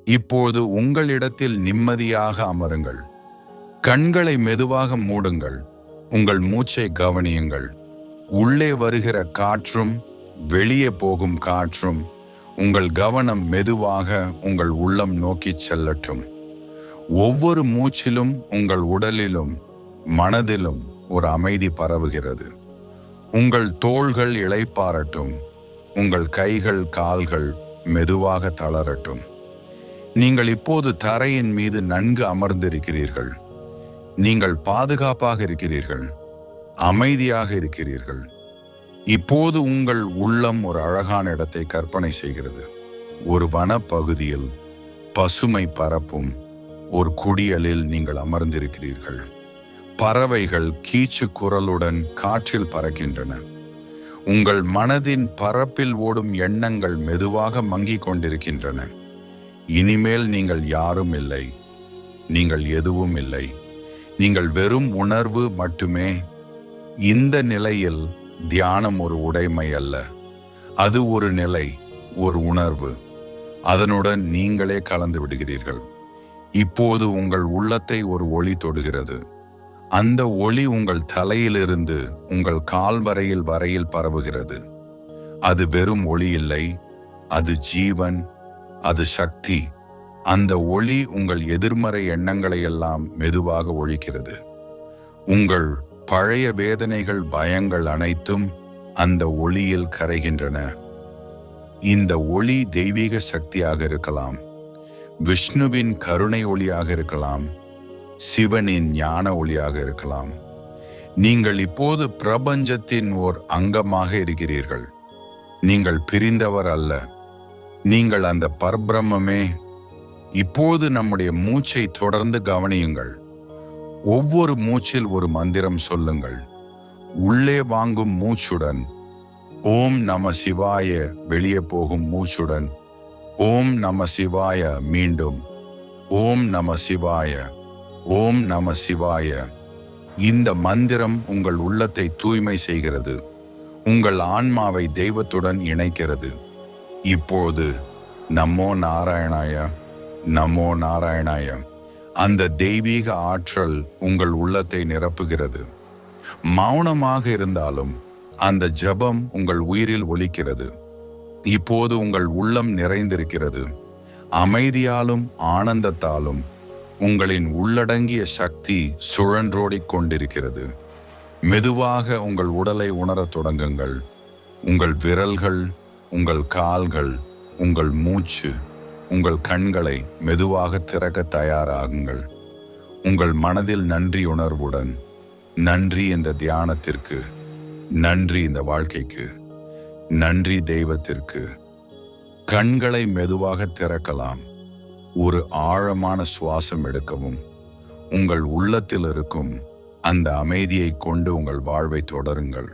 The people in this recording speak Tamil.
இப்போது உங்களிடத்தில் நிம்மதியாக அமருங்கள். கண்களை மெதுவாக மூடுங்கள். உங்கள் மூச்சை கவனியுங்கள். உள்ளே வருகிற காற்றும் வெளியே போகும் காற்றும் உங்கள் கவனம் மெதுவாக உங்கள் உள்ளம் நோக்கி செல்லட்டும். ஒவ்வொரு மூச்சிலும் உங்கள் உடலிலும் மனதிலும் ஒரு அமைதி பரவுகிறது. உங்கள் தோள்கள் இளைப்பாறட்டும். உங்கள் கைகள் கால்கள் மெதுவாக தளரட்டும். நீங்கள் இப்போது தரையின் மீது நன்கு அமர்ந்திருக்கிறீர்கள். நீங்கள் பாதுகாப்பாக இருக்கிறீர்கள். அமைதியாக இருக்கிறீர்கள். இப்போது உங்கள் உள்ளம் ஒரு அழகான இடத்தை கற்பனை செய்கிறது. ஒரு வனப்பகுதியில் பசுமை பரப்பும் ஒரு குடியலில் நீங்கள் அமர்ந்திருக்கிறீர்கள். பறவைகள் கீச்சு குரலுடன் காற்றில் பறக்கின்றன. உங்கள் மனதின் பரப்பில் ஓடும் எண்ணங்கள் மெதுவாக மங்கிக் கொண்டிருக்கின்றன. இனிமேல் நீங்கள் யாரும் இல்லை. நீங்கள் எதுவும் இல்லை. நீங்கள் வெறும் உணர்வு மட்டுமே. இந்த நிலையில் தியானம் ஒரு உடைமை அல்ல. அது ஒரு நிலை, ஒரு உணர்வு. அதனுடன் நீங்களே கலந்து விடுகிறீர்கள். இப்போது உங்கள் உள்ளத்தை ஒரு ஒளி தொடுகிறது. அந்த ஒளி உங்கள் தலையிலிருந்து உங்கள் கால் வரையில் பரவுகிறது. அது வெறும் ஒளி இல்லை, அது ஜீவன், அது சக்தி. அந்த ஒளி உங்கள் எதிர்மறை எண்ணங்களை எல்லாம் மெதுவாக ஒழிக்கிறது. உங்கள் பழைய வேதனைகள் பயங்கள் அனைத்தும் அந்த ஒளியில் கரைகின்றன. இந்த ஒளி தெய்வீக சக்தியாக இருக்கலாம், விஷ்ணுவின் கருணை ஒளியாக இருக்கலாம், சிவனின் ஞான ஒளியாக இருக்கலாம். நீங்கள் இப்போது பிரபஞ்சத்தின் ஓர் அங்கமாக இருக்கிறீர்கள். நீங்கள் பிரிந்தவர் அல்ல. நீங்கள் அந்த பரபிரம்மே. இப்போது நம்முடைய மூச்சை தொடர்ந்து கவனியுங்கள். ஒவ்வொரு மூச்சில் ஒரு மந்திரம் சொல்லுங்கள். உள்ளே வாங்கும் மூச்சுடன் ஓம் நம சிவாய, வெளியே போகும் மூச்சுடன் ஓம் நம சிவாய, மீண்டும் ஓம் நம சிவாய, ஓம் நம சிவாய. இந்த மந்திரம் உங்கள் உள்ளத்தை தூய்மை செய்கிறது. உங்கள் ஆன்மாவை தெய்வத்துடன் இணைக்கிறது. இப்போது நமோ நாராயணாய, நமோ நாராயணாய. அந்த தெய்வீக ஆற்றல் உங்கள் உள்ளத்தை நிரப்புகிறது. மௌனமாக இருந்தாலும் அந்த ஜெபம் உங்கள் உயிரில் ஒலிக்கிறது. இப்போது உங்கள் உள்ளம் நிறைந்திருக்கிறது. அமைதியாலும் ஆனந்தத்தாலும் உங்களின் உள்ளடங்கிய சக்தி சுழன்றோடிக் கொண்டிருக்கிறது. மெதுவாக உங்கள் உடலை உணரத் தொடங்குங்கள். உங்கள் விரல்கள், உங்கள் கால்கள், உங்கள் மூச்சு, உங்கள் கண்களை மெதுவாக திறக்க தயாராகுங்கள். உங்கள் மனதில் நன்றி உணர்வுடன், நன்றி இந்த தியானத்திற்கு, நன்றி இந்த வாழ்க்கைக்கு, நன்றி தெய்வத்திற்கு. கண்களை மெதுவாக திறக்கலாம். ஒரு ஆழமான சுவாசம் எடுக்கவும். உங்கள் உள்ளத்தில் இருக்கும் அந்த அமைதியை கொண்டு உங்கள் வாழ்வை தொடருங்கள்.